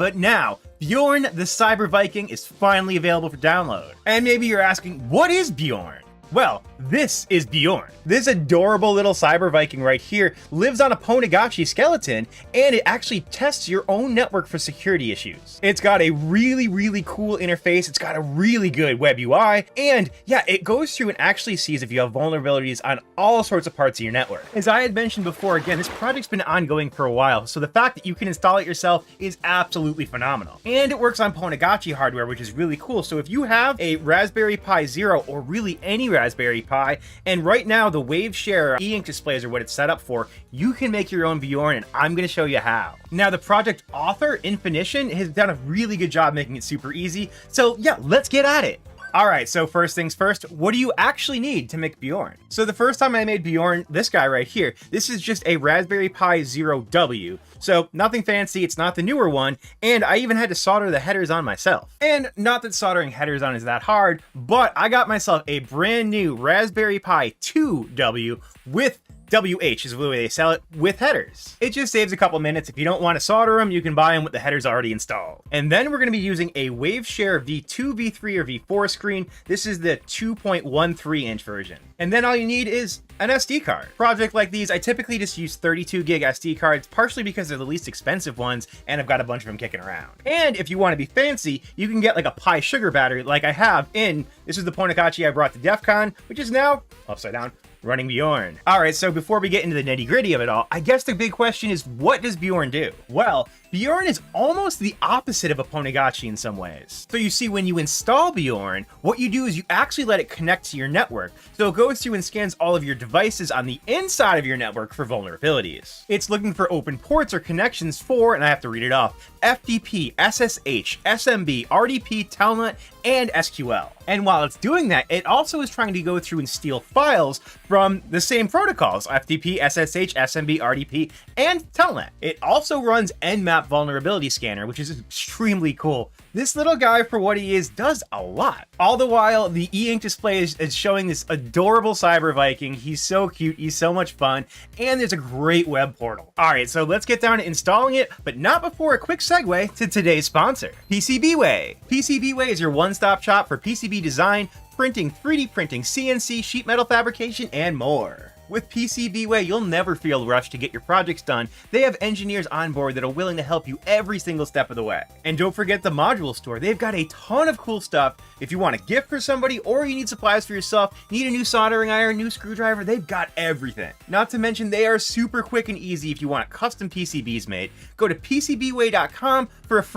But now, Bjorn the Cyber Viking is finally available for download. And maybe you're asking, what is Bjorn? Well, this is Bjorn. This adorable little cyber Viking right here lives on a Ponagachi skeleton, and it actually tests your own network for security issues. It's got a really cool interface, it's got a really good web UI, and yeah, it goes through and actually sees if you have vulnerabilities on all sorts of parts of your network. As I had mentioned before, again, this project's been ongoing for a while, so the fact that you can install it yourself is absolutely phenomenal. And it works on Ponagachi hardware, which is really cool, so if you have a Raspberry Pi Zero, or really any Raspberry Pi, and right now the WaveShare e-ink displays are what it's set up for, you can make your own Bjorn, and I'm going to show you how. Now, the project author, Infinition, has done a really good job making it super easy, so yeah, let's get at it. Alright, so first things first, what do you actually need to make Bjorn? So the first time I made Bjorn, this guy right here, this is just a Raspberry Pi Zero W. So nothing fancy, it's not the newer one, and I even had to solder the headers on myself. And not that soldering headers on is that hard, but I got myself a brand new Raspberry Pi 2W with WH is the way they sell it, with headers. It just saves a couple minutes. If you don't want to solder them, you can buy them with the headers already installed. And then we're going to be using a WaveShare V2, V3, or V4 screen. This is the 2.13 inch version. And then all you need is an SD card. Project like these, I typically just use 32 gig SD cards, partially because they're the least expensive ones, and I've got a bunch of them kicking around. And if you want to be fancy, you can get like a Pi Sugar battery like I have in, this is the Ponagachi I brought to DEF CON, which is now, upside down, running Bjorn. Alright, so before we get into the nitty gritty of it all, I guess the big question is, what does Bjorn do? Well, Bjorn is almost the opposite of a Ponagachi in some ways. So you see, when you install Bjorn, what you do is you actually let it connect to your network. So it goes through and scans all of your devices on the inside of your network for vulnerabilities. It's looking for open ports or connections for, and I have to read it off, FTP, SSH, SMB, RDP, Telnet, and SQL. And while it's doing that, it also is trying to go through and steal files from the same protocols, FTP, SSH, SMB, RDP, and Telnet. It also runs Nmap vulnerability scanner, which is extremely cool. This little guy, for what he is, does a lot. All the while, the e-ink display is showing this adorable cyber Viking. He's so cute, he's so much fun, and there's a great web portal. Alright, so let's get down to installing it, but not before a quick segue to today's sponsor, PCBWay. PCBWay is your one-stop shop for PCB design, printing, 3D printing, CNC, sheet metal fabrication, and more. With PCBWay, you'll never feel rushed to get your projects done. They have engineers on board that are willing to help you every single step of the way. And don't forget the module store. They've got a ton of cool stuff. If you want a gift for somebody, or you need supplies for yourself, need a new soldering iron, new screwdriver, they've got everything. Not to mention, they are super quick and easy if you want custom PCBs made. Go to PCBWay.com for a free